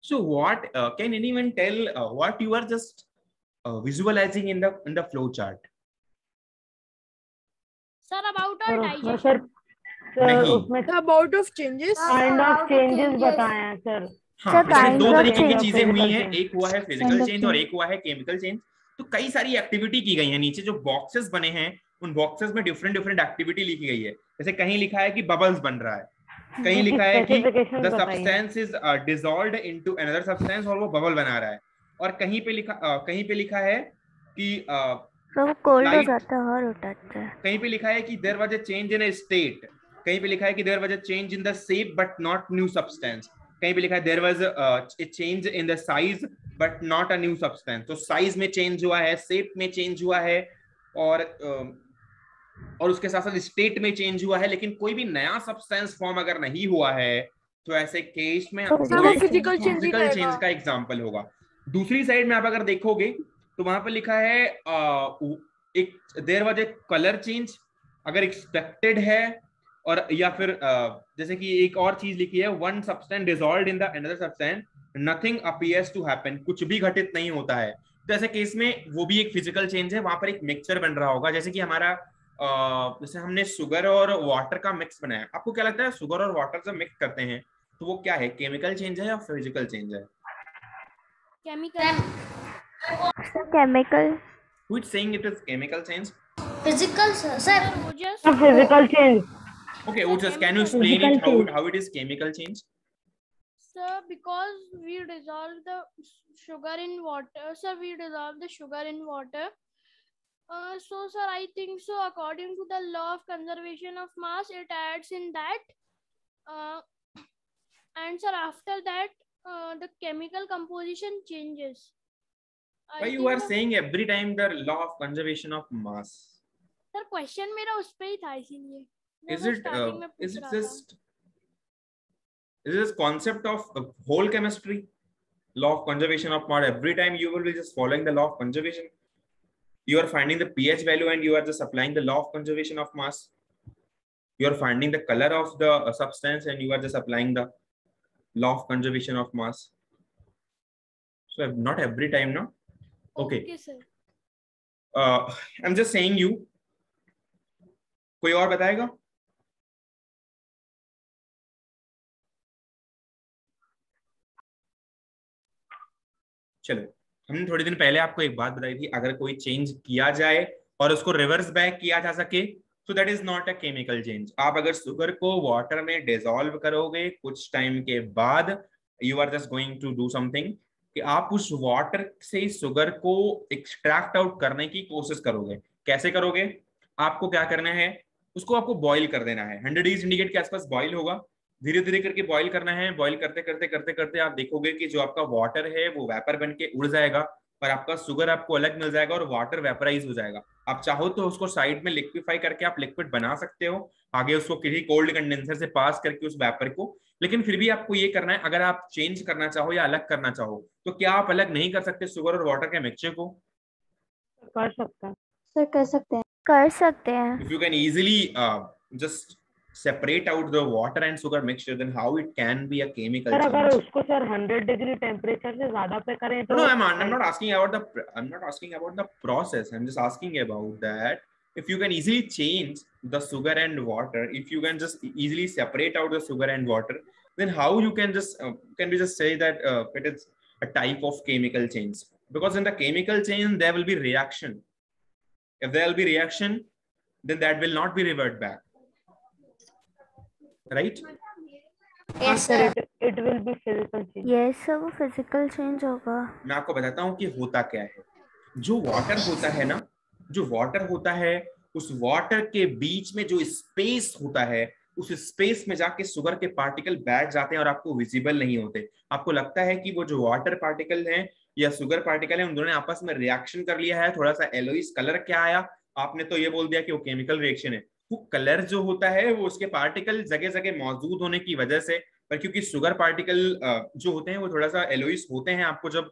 so what can anyone tell what you are just visualizing in the flow chart? Sir, about our digestion. Sir उसमें about of changes, kind of changes बताए हैं sir. हाँ, इसमें दो तरीके की चीजें हुई हैं, एक हुआ है फिजिकल चेंज और एक हुआ है केमिकल चेंज। तो कई सारी एक्टिविटी की गई है। नीचे जो बॉक्सेस बने हैं उन बॉक्सेस में डिफरेंट डिफरेंट एक्टिविटी लिखी गई है। जैसे कहीं लिखा है कि बबल्स बन रहा है, कहीं लिखा है कि the substance is dissolved into another substance और वो बबल बना रहा है, और कहीं पे लिखा है कि कोल्ड हो जाता है और उठाता है। कहीं पे लिखा है कि there was a change in a state, कहीं पे लिखा है कि there was a change in the shape but not new substance, कहीं पे लिखा है there was a change in the size but not a new substance. तो साइज में चेंज हुआ है, शेप में चेंज हुआ है, और उसके साथ साथ स्टेट में चेंज हुआ है, लेकिन कोई भी नया सब्सटेंस फॉर्म अगर नहीं हुआ है तो ऐसे केस में फिजिकल चेंज का एग्जांपल होगा। दूसरी साइड में आप अगर देखोगे तो वहां पर लिखा है एक there was a colour change, अगर एक्सपेक्टेड है, और या फिर जैसे कि एक और चीज लिखी है one substance dissolved in the another substance nothing appears to happen, कुछ भी घटित नहीं होता है। तो ऐसे केस में वो भी एक फिजिकल चेंज है, वहां पर एक मिक्सचर बन रहा होगा। जैसे कि हमारा जैसे हमने शुगर और वाटर का मिक्स बनाया, आपको क्या लगता है शुगर और वाटर जब मिक्स करते हैं तो वो क्या है, केमिकल चेंज है या फिजिकल चेंज है? Chemical. Chemical. Who is saying it is chemical change? Physical, sir. वो just physical change. Okay, Ojas, can you explain it how it is chemical change? sir, because we dissolve the sugar in water. Sir, we dissolve the sugar in water. So sir, I think so according to the law of conservation of mass, it adds in that. And sir, after that, the chemical composition changes. Why you are saying every time the law of conservation of mass? Sir, question मेरा उस पे ही था इसीलिए. Is it this concept of whole chemistry, law of conservation of mass? Every time you will be just following the law of conservation. You are finding the pH value and you are just applying the law of conservation of mass. You are finding the color of the substance and you are just applying the law of conservation of mass. So not every time, no? Okay. Okay, sir. I'm just saying you. कोई और बताएगा? चलो, हमने थोड़े दिन पहले आपको एक बात बताई थी, अगर कोई चेंज किया जाए और उसको रिवर्स बैक किया जा सके तो that is not a chemical change. आप अगर शुगर को वाटर में डिसॉल्व करोगे कुछ टाइम के बाद, you are just going to do something कि आप उस वाटर से शुगर को एक्सट्रैक्ट आउट करने की कोशिश करोगे. कैसे करोगे? आपको क्या करना है, उसको आपको बॉईल कर देना है. 100 डिग्री सेंटीग्रेड के आसपास बॉईल होगा, धीरे धीरे करके बॉईल करना है. बॉईल करते करते करते करते आप देखोगे कि जो आपका वाटर है वो वेपर बन के उड़ जाएगा और आपका शुगर आपको अलग मिल जाएगा और वाटर वेपराइज हो जाएगा. आप चाहो तो उसको साइड में लिक्विफाई करके आप लिक्विड बना सकते हो, आगे उसको किसी कोल्ड कंडेंसर से पास करके उस वेपर को. लेकिन फिर भी आपको ये करना है, अगर आप चेंज करना चाहो या अलग करना चाहो तो क्या आप अलग नहीं कर सकते शुगर और वाटर के मिक्सचर को? कर सकते हैं सर, कर सकते हैं. कर सकते हैं. If you can easily just separate out the water and sugar mixture, then how it can be a chemical change? अगर उसको सर 100 डिग्री टेम्परेचर से ज्यादा पे करें तो No, I'm not asking about the process. I'm just asking about that if you can easily change the sugar and water, if you can just easily separate out the sugar and water, then how you can just can we just say that it is a type of chemical change? Because in the chemical change there will be reaction. If there will be reaction, then that will not be revert back. Right? Yes, sir. It will be physical change. Yes, sir, वो physical change होगा. मैं आपको बताता हूँ कि होता क्या है. जो वाटर होता है ना, जो वाटर होता है, उस वाटर के बीच में जो स्पेस होता है, उस स्पेस में जाके शुगर के पार्टिकल बैठ जाते हैं और आपको विजिबल नहीं होते. आपको लगता है कि वो जो वाटर पार्टिकल हैं या शुगर पार्टिकल है, उन दोनों ने आपस में रिएक्शन कर लिया है, थोड़ा सा एलोइस कलर क्या आया, आपने तो ये बोल दिया कि वो केमिकल रिएक्शन है. वो कलर जो होता है वो उसके पार्टिकल जगह जगह मौजूद होने की वजह से, पर क्योंकि शुगर पार्टिकल जो होते हैं वो थोड़ा सा एलोइस होते हैं. आपको जब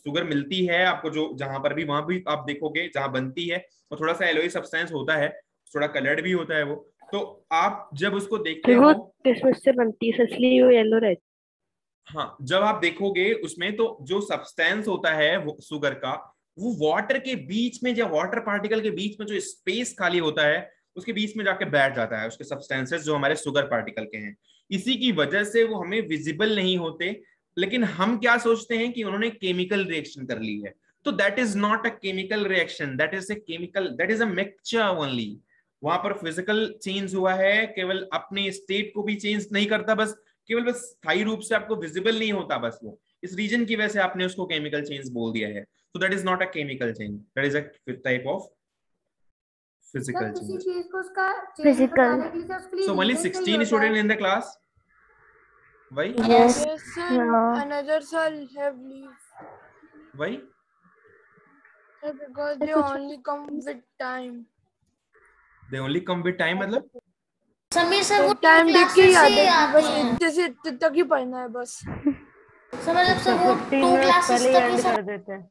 शुगर मिलती है, आपको जो जहां पर भी वहां भी आप देखोगे जहां बनती है वो थोड़ा सा एलोइस सब्सटेंस होता है, थोड़ा कलर्ड भी होता है वो. तो आप जब उसको देखते हो किसमिस से बनती है इसलिए वो येलो रहती. हाँ, जब आप देखोगे उसमें तो जो सब्सटेंस होता है वो शुगर का, वो वाटर के बीच में, जो वाटर पार्टिकल के बीच में जो स्पेस खाली होता है उसके बीच में जाके बैठ जाता है, उसके सब्सटेंसेस जो हमारे शुगर पार्टिकल के हैं. इसी की वजह से वो हमें विजिबल नहीं होते. लेकिन हम क्या सोचते हैं कि उन्होंने केमिकल रिएक्शन कर ली है. तो that is not a chemical reaction, that is a chemical, that is a mixture only. वहां पर फिजिकल चेंज हुआ है, केवल अपने स्टेट को भी चेंज नहीं करता, बस केवल बस स्थायी रूप से आपको विजिबल नहीं होता, बस वो इस रीजन की वजह से आपने उसको केमिकल चेंज बोल दिया है. So that is not a chemical change, that is a type of physical change. Physical. So only 16 students in the class. Why? Yes. Yes, sir. Yeah. Another shall have leave. Why? Sir, because they only come with time. They only come with time, मतलब? Sameer sir वो time देख के ही आते हैं, आते बस हैं. इतने से इतने तक ही पढ़ना है बस. समझ लो सर वो 2 क्लासेस तक ही कर देते हैं.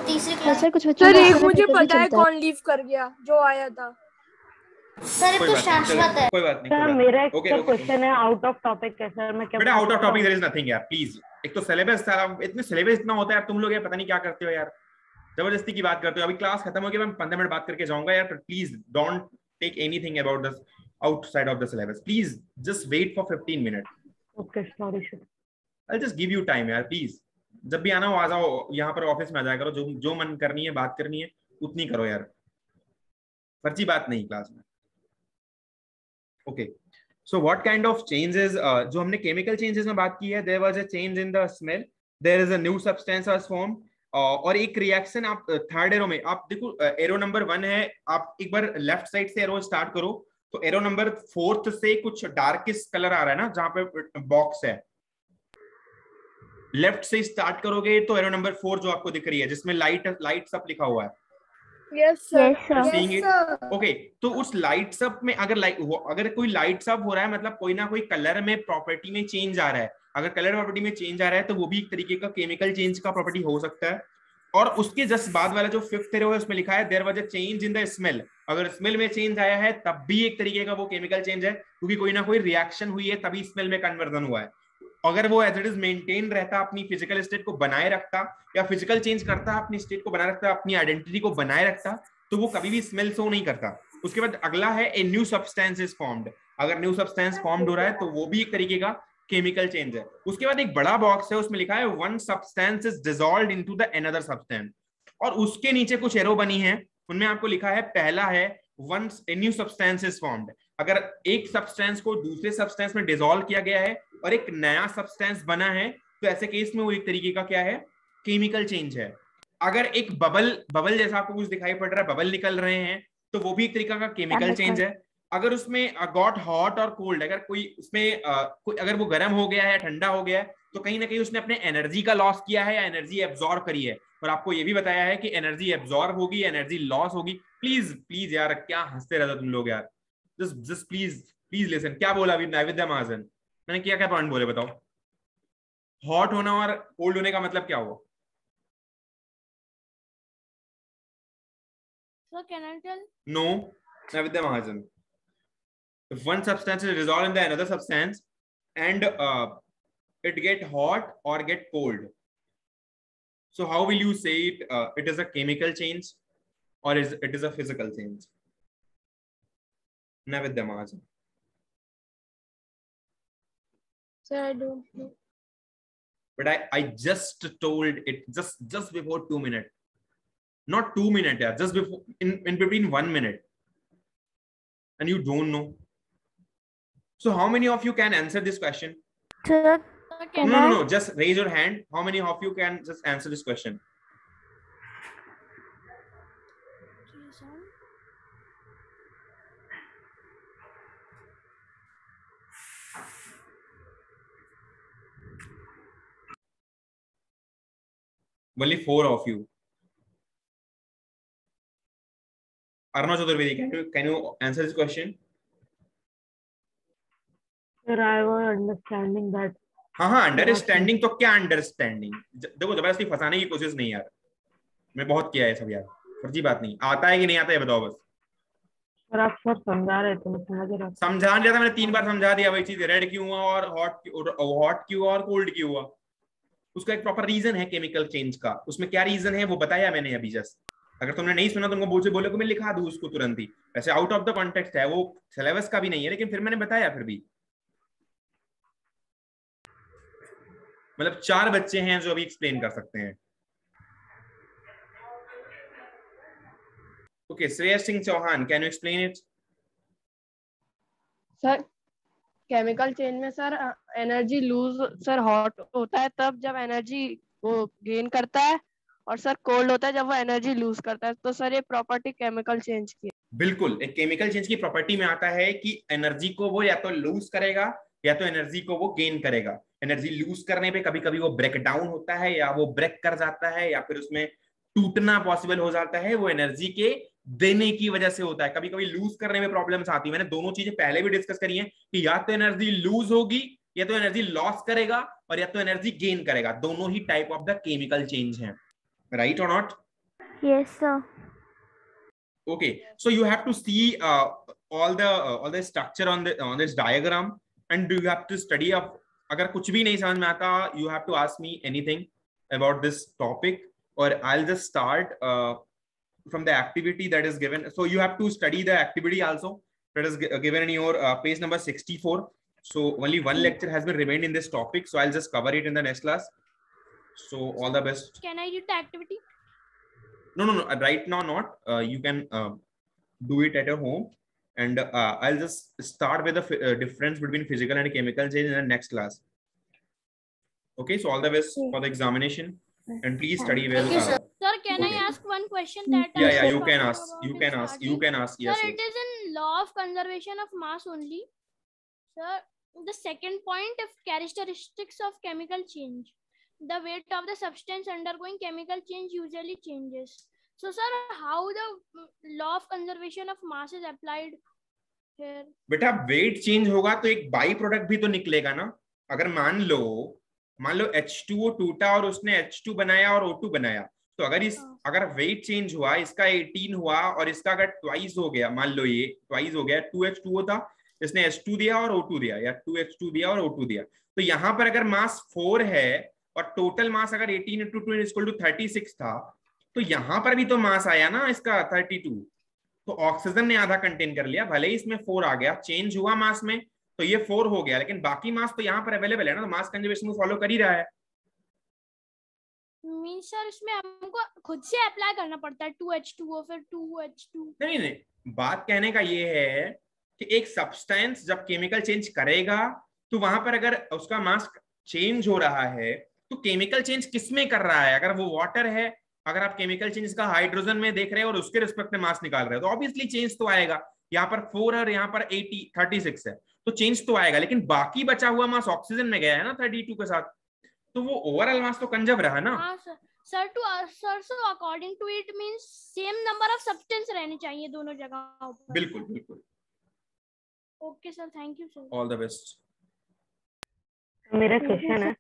तीसरी क्लास. सर कुछ बच्चों सर को एक ऐसा मुझे कभी-कभी पता है चलता कौन लीव कर गया जो आया था. सर ये तो शाश्वत है. कोई बात नहीं. सर मेरा एक Okay. क्वेश्चन है, आउट ऑफ टॉपिक है सर. मैं क्या बेटा out of topic there is nothing यार, प्लीज. एक तो सिलेबस सारा इतने सिलेबस इतना होता है यार, तुम लोग यार पता नहीं क्या करते हो यार, जबरदस्ती की बात करते हो. अभी क्लास खत्म हो गई, मैं 15 मिनट बात करके जाऊंगा यार. Please don't take anything about this outside of the syllabus. Please just wait for 15 minutes. Okay, sorry sir. I'll just give you time यार, please. जब भी आना हो आ जाओ, यहाँ पर ऑफिस में आ जाया करो, जो मन करनी है, बात करनी है उतनी करो यार. फर्जी बात नहीं क्लास में। Okay, so what kind of changes, जो हमने केमिकल चेंजेस में बात की है, there was a change in the smell, there is a new substance was form, और एक रिएक्शन आप थर्ड एरो में आप देखो, एरो नंबर 1 है, आप एक बार लेफ्ट साइड से एरो स्टार्ट करो तो एरो नंबर 4 से कुछ डार्केस्ट कलर आ रहा है ना, जहां पे बॉक्स है, लेफ्ट से स्टार्ट करोगे तो एरो नंबर 4 जो आपको दिख रही है जिसमें लाइट्स अप लिखा हुआ है। Yes sir. ओके, तो उस लाइट्स अप में अगर कोई लाइट्स अप हो रहा है, मतलब कोई ना कोई कलर में प्रॉपर्टी में चेंज आ रहा है, अगर कलर प्रॉपर्टी में चेंज आ रहा है तो वो भी एक तरीके का केमिकल चेंज का प्रॉपर्टी हो सकता है। और उसके जस्ट बाद वाला जो 5th एरो है उसमें लिखा है there was a change in the smell, अगर स्मेल में चेंज आया है तब भी एक तरीके का वो केमिकल चेंज है, क्योंकि कोई ना कोई रिएक्शन हुई है तभी स्मेल में कन्वर्जन हुआ है। अगर वो एज इट इज मेंटेन रहता, अपनी फिजिकल स्टेट को बनाए रखता, या फिजिकल चेंज करता, अपनी स्टेट को बनाए रखता, अपनी आइडेंटिटी को बनाए रखता, तो वो कभी भी स्मेल शो नहीं करता। उसके बाद अगला है ए न्यू सब्सटेंस इज फॉर्म्ड, अगर न्यू सब्सटेंस फॉर्म्ड हो रहा है तो वो भी एक तरीके का केमिकल चेंज है। उसके बाद एक बड़ा बॉक्स है, उसमें लिखा है one substance is dissolved into the another substance, और उसके नीचे कुछ एरो बनी है, उनमें आपको लिखा है पहला है once a new substance is formed, अगर एक सब्सटेंस को दूसरे सब्सटेंस में डिसॉल्व किया गया है और एक नया सब्सटेंस बना है, तो ऐसे केस में वो एक तरीके का क्या है, केमिकल चेंज है। अगर एक बबल जैसा आपको कुछ दिखाई पड़ रहा है, बबल निकल रहे हैं, तो वो भी एक तरीका का केमिकल चेंज है। अगर उसमें गॉट हॉट और कोल्ड, अगर कोई उसमें अगर वो गर्म हो गया है, ठंडा हो गया है, तो कहीं ना कहीं उसने अपने एनर्जी का लॉस किया है या एनर्जी एब्जॉर्ब करी है, और आपको ये भी बताया है कि एनर्जी एब्जॉर्ब होगी, एनर्जी लॉस होगी। प्लीज प्लीज यार, क्या हंसते रहते तुम लोग यार, जस्ट प्लीज प्लीज लिसन। क्या बोला अभी नैवेद्य महाजन, मैंने क्या क्या पॉइंट बोले बताओ? हॉट होना और कोल्ड होने का मतलब क्या हुआ? So can I tell? No, Navitya Mahajan. If one substance is dissolved in the another substance and it get hot or get cold, so how will you say it? It is a chemical change or it is a physical change? Navitya Mahajan. Sir, I don't know. But I just told it just before 2 minutes. Not 2 minutes, yeah, just before, in between 1 minute, and you don't know. So how many of you can answer this question? Sir, no, just raise your hand. How many of you can just answer this question? Only 4 of you. Arno Chaturvedi, can you answer this question? Sir, I was understanding that. हाँ, understanding. तो क्या understanding? देखो, जबरदस्ती फंसाने की कोशिश नहीं यार, मैं बहुत किया है सब यार, फर्जी बात नहीं। आता है कि नहीं आता है बताओ बस। सर आप सब समझा रहे थे, मैं समझा दिया था मैंने, 3 बार समझा दिया वही चीज। रेड क्यों हुआ और हॉट क्यों हुआ और कोल्ड क्यों हुआ, उसका एक प्रॉपर रीजन है केमिकल चेंज का। उसमें क्या रीजन है वो बताया मैंने अभी जस्ट। अगर तुमने नहीं सुना तुमको बोले को मैं लिखा दूं उसको तुरंत ही। वैसे आउट ऑफ द कॉन्टेक्स्ट है, वो सिलेबस का भी नहीं है, लेकिन फिर मैंने बताया फिर भी। मतलब 4 बच्चे हैं जो अभी एक्सप्लेन कर सकते हैं। Okay, Shreyas Singh Chauhan, can you explain it? Sir chemical change में sir energy lose sir hot होता है तब जब एनर्जी वो गेन करता है, और सर कोल्ड होता है जब वो एनर्जी लूज करता है। तो सर ये प्रॉपर्टी केमिकल चेंज की है। बिल्कुल, एक केमिकल चेंज की प्रॉपर्टी में आता है कि एनर्जी को वो या तो लूज करेगा या तो एनर्जी को वो गेन करेगा। एनर्जी लूज करने पे कभी कभी वो ब्रेक डाउन होता है या वो ब्रेक कर जाता है या फिर उसमें टूटना पॉसिबल हो जाता है, वो एनर्जी के देने की वजह से होता है। कभी कभी लूज करने में प्रॉब्लम्स आती है। मैंने दोनों चीजें पहले भी डिस्कस करी है कि या तो एनर्जी लूज होगी या तो एनर्जी लॉस करेगा और या तो एनर्जी गेन करेगा। दोनों ही type of the chemical change हैं, राइट और not? Yes, sir. Okay, so you have to see all the structure on this diagram, and you have to study up. अगर कुछ भी नहीं समझ में आता, you have to ask me anything about this topic, or I'll just start from the activity that is given. So you have to study the activity also that is given in your page number 64. So only one lecture has been remained in this topic, so I'll just cover it in the next class. So all the best. Can I read the activity? No, right now not. You can do it at your home, and I'll just start with the difference between physical and chemical change in the next class. Okay, so all the best for the examination, and please study well. Sir, can I ask one question that? Yeah, you can ask. You can ask. You can ask. Yes. Sir, it is in law of conservation of mass only. Sir, the second point, if characteristics of chemical change, the weight of the substance undergoing chemical change usually changes. So, sir, how the law of conservation of mass is applied here? बेटा weight change होगा तो एक by product भी तो निकलेगा ना. अगर मान लो H2O टूटा और उसने H2 बनाया और O2 बनाया, तो अगर वेट चेंज हुआ, इसका 18 हुआ और इसका अगर ट्वाइस हो गया, मान लो ये ट्वाइस हो गया, 2H2O था, इसने H2 दिया और O2 दिया, या 2H2 दिया और O2 दिया, तो यहाँ पर अगर मास 4 है और टोटल मास अगर 18 × 2 = 36 था, तो यहाँ पर भी तो मास आया ना इसका 32. तो ऑक्सीजन ने आधा कंटेन कर लिया, भले ही इसमें 4 आ गया, चेंज हुआ मास में तो ये 4 हो गया, लेकिन बाकी मास तो यहाँ पर अवेलेबल है ना, तो मास कंजर्वेशन को फॉलो कर ही रहा है. मींस सर इसमें हमको खुद से अप्लाई करना पड़ता है 2H2O फिर 2H2. नहीं, बात कहने का ये है कि एक सब्सटेंस जब केमिकल चेंज करेगा तो वहां पर अगर उसका मास चेंज हो रहा है तो केमिकल चेंज किसमें कर रहा है. अगर वो वाटर है, अगर आप केमिकल चेंज का हाइड्रोजन में देख रहे हो और उसके रिस्पेक्ट में मास निकाल रहे हो, तो ऑब्वियसली चेंज तो आएगा. यहाँ पर 4 और यहाँ पर 36 है, तो चेंज तो आएगा, लेकिन बाकी बचा हुआ मास ऑक्सीजन में गया है ना 32 के साथ, तो वो ओवरऑल मास तो कंजर्व रहा ना. हाँ sir, so according to it means same number of substance रहने चाहिए दोनों जगहों पर. बिल्कुल. Okay sir, thank you sir. All the best. मेरा क्वेश्चन है,